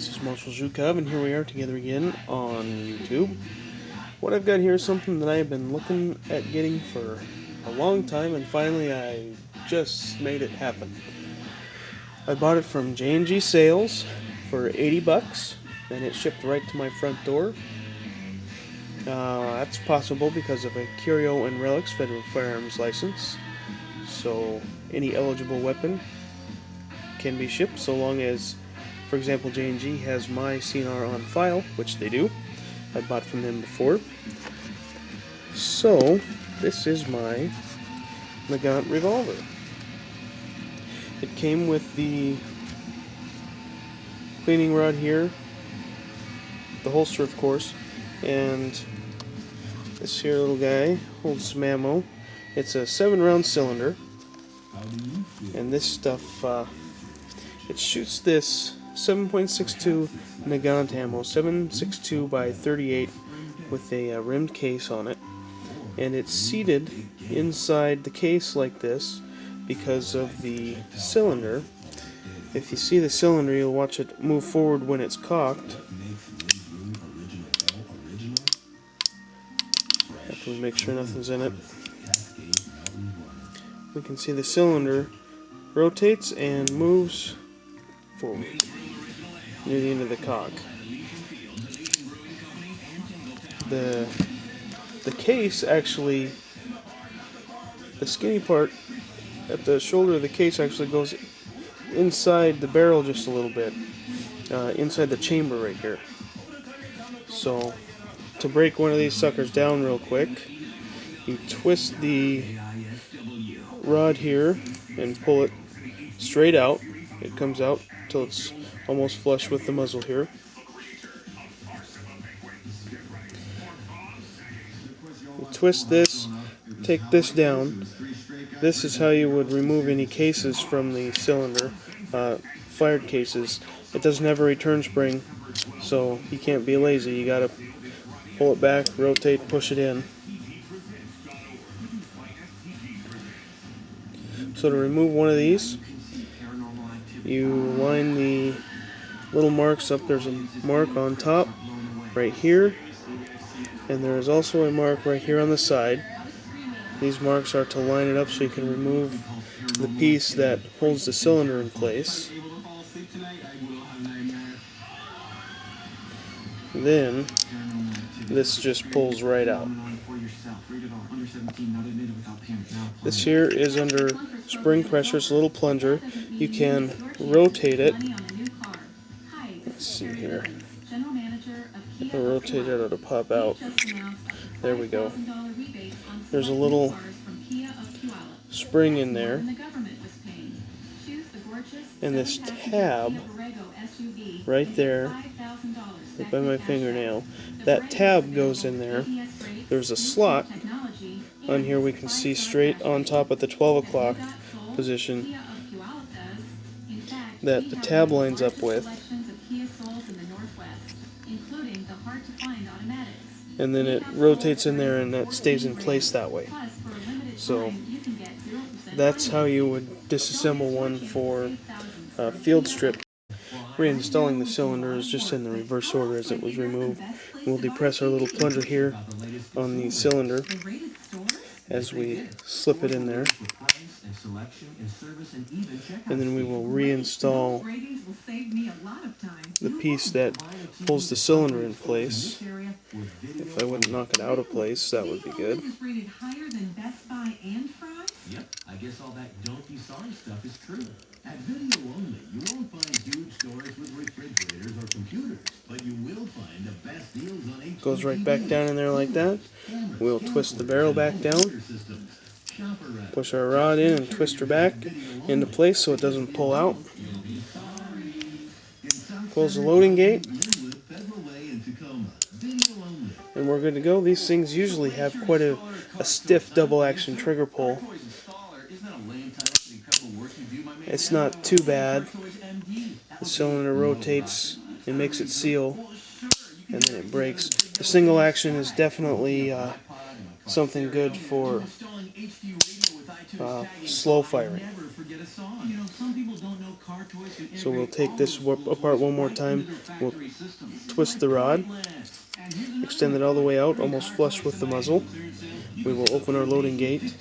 this is Marshall Zhukov, and here we are together again on YouTube. What I've got here is something that I've been looking at getting for a long time, and finally I just made it happen. I bought it from J&G Sales for $80, and it shipped right to my front door. That's possible because of a Curio and Relic federal firearms license, so any eligible weapon can be shipped so long as, for example, J&G has my CNR on file, which they do. I bought from them before. So, this is my Nagant Revolver. It came with the cleaning rod here, the holster of course, and this here little guy holds some ammo. It's a 7-round cylinder, and this stuff, it shoots this 7.62 Nagant ammo, 7.62 by 38 with a rimmed case on it, and it's seated inside the case like this because of the cylinder. If you see the cylinder, you'll watch it move forward when it's cocked. Have to make sure nothing's in it. We can see the cylinder rotates and moves forward near the end of the cock. The case actually, the skinny part at the shoulder of the case actually goes inside the barrel just a little bit, inside the chamber right here. So to break one of these suckers down real quick, you twist the rod here and pull it straight out. It comes out till it's almost flush with the muzzle here. You twist this, take this down. This is how you would remove any cases from the cylinder, fired cases. It doesn't have a return spring, so you can't be lazy. You gotta pull it back, rotate, push it in. So to remove one of these, you line the little marks up. There's a mark on top right here, and there is also a mark right here on the side. These marks are to line it up so you can remove the piece that holds the cylinder in place. Then this just pulls right out. This here is under spring pressure. It's a little plunger. You can rotate it. Let's see here. I'll rotate it, it'll pop out. There we go. There's a little spring in there. And this tab right there, right by my fingernail, that tab goes in there. There's a slot on here we can see straight on top at the 12 o'clock position that the tab lines up with, and then it rotates in there and that stays in place that way. So that's how you would disassemble one for field strip. Reinstalling the cylinder is just in the reverse order as it was removed. We'll depress our little plunger here on the cylinder as we slip it in there, and then we will reinstall the piece that pulls the cylinder in place. If I wouldn't knock it out of place, that would be good. Yep, I guess all that don't be sorry stuff is true. At Video Only, you won't find huge stores with refrigerators or computers, but you will find the best deals on HDTV. Goes right back down in there like that. We'll twist the barrel back down, push our rod in and twist her back into place so it doesn't pull out. Close the loading gate, and we're good to go. These things usually have quite a stiff double action trigger pull. It's not too bad. The cylinder rotates and makes it seal, and then it breaks. The single action is definitely something good for slow firing. So we'll take this apart one more time. We'll twist the rod, extend it all the way out, almost flush with the muzzle. We will open our loading gate,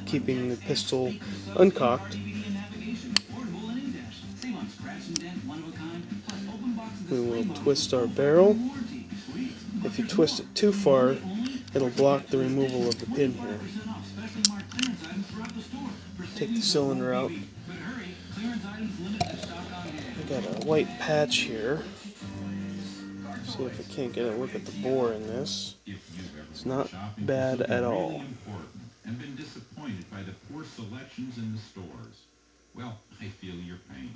keeping the pistol uncocked. We will twist our barrel. If you twist it too far, it'll block the removal of the pin here. Take the cylinder out. I got a white patch here. See if I can't get a look at the bore in this. It's not bad at all. And been disappointed by the poor selections in the stores. Well, I feel your pain.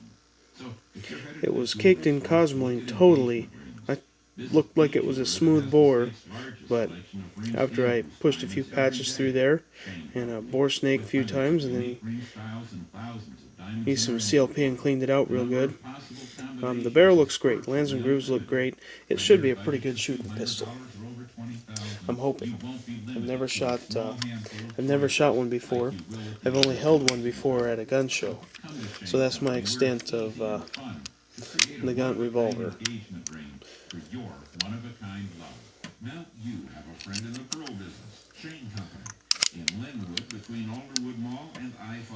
So, it was caked in cosmoline totally. It looked like it was a smooth bore, but after I pushed a few patches through there and a bore snake a few times and then used some CLP and cleaned it out real good. The barrel looks great. Lands and grooves look great. It should be a pretty good shooting pistol. I'm hoping. I've never shot one before. I've only held one before at a gun show, so that's my extent of Nagant Revolver. Now you have a friend in the pearl business, Shane Company, in Linwood between Alderwood Mall and I-5.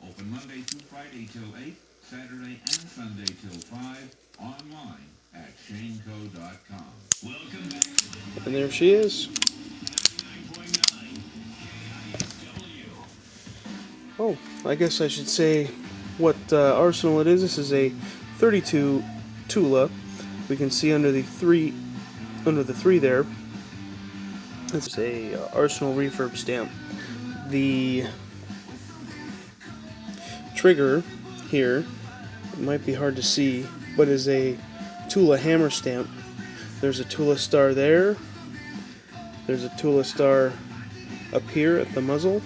Open Monday through Friday till 8, Saturday and Sunday till 5, online at shaneco.com. Welcome back. And there she is. Oh, I guess I should say what arsenal it is. This is a 32 Tula. We can see under the three there. It's a Arsenal refurb stamp. The trigger here, it might be hard to see, but is a Tula hammer stamp. There's a Tula star there. There's a Tula star up here at the muzzle.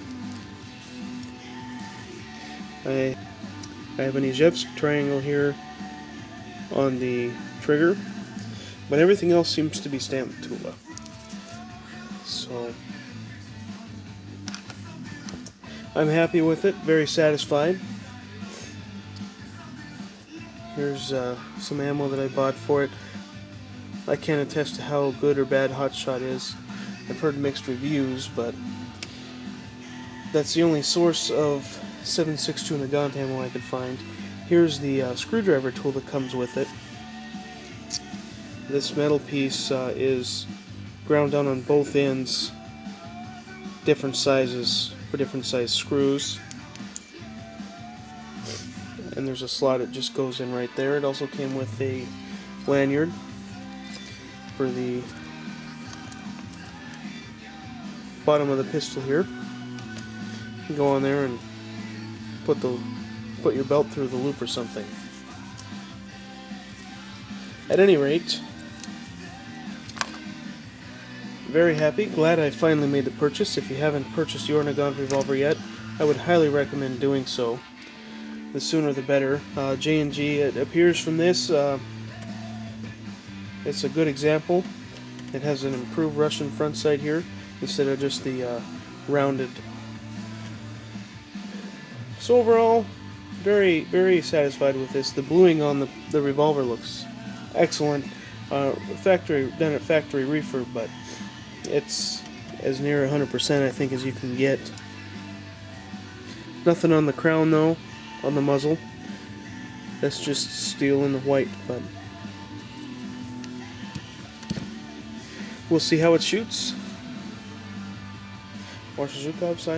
I have an Ijevsk triangle here on the trigger, but everything else seems to be stamped Tula. So I'm happy with it, very satisfied. Here's some ammo that I bought for it. I can't attest to how good or bad Hot Shot is. I've heard mixed reviews, but that's the only source of 7.62 Nagant ammo I could find. Here's the screwdriver tool that comes with it. This metal piece is ground down on both ends, different sizes for different size screws. And there's a slot that just goes in right there. It also came with a lanyard for the bottom of the pistol here. You can go on there and put your belt through the loop or something. At any rate, very happy, glad I finally made the purchase. If you haven't purchased your Nagant Revolver yet, I would highly recommend doing so. The sooner the better. J&G, it appears from this, it's a good example. It has an improved Russian front sight here instead of just the rounded. So overall, very, very satisfied with this. The bluing on the revolver looks excellent. Done at factory refurb, but it's as near 100% I think as you can get. Nothing on the crown though, on the muzzle. That's just steel and the white, but we'll see how it shoots. Marshall Zhukov signing.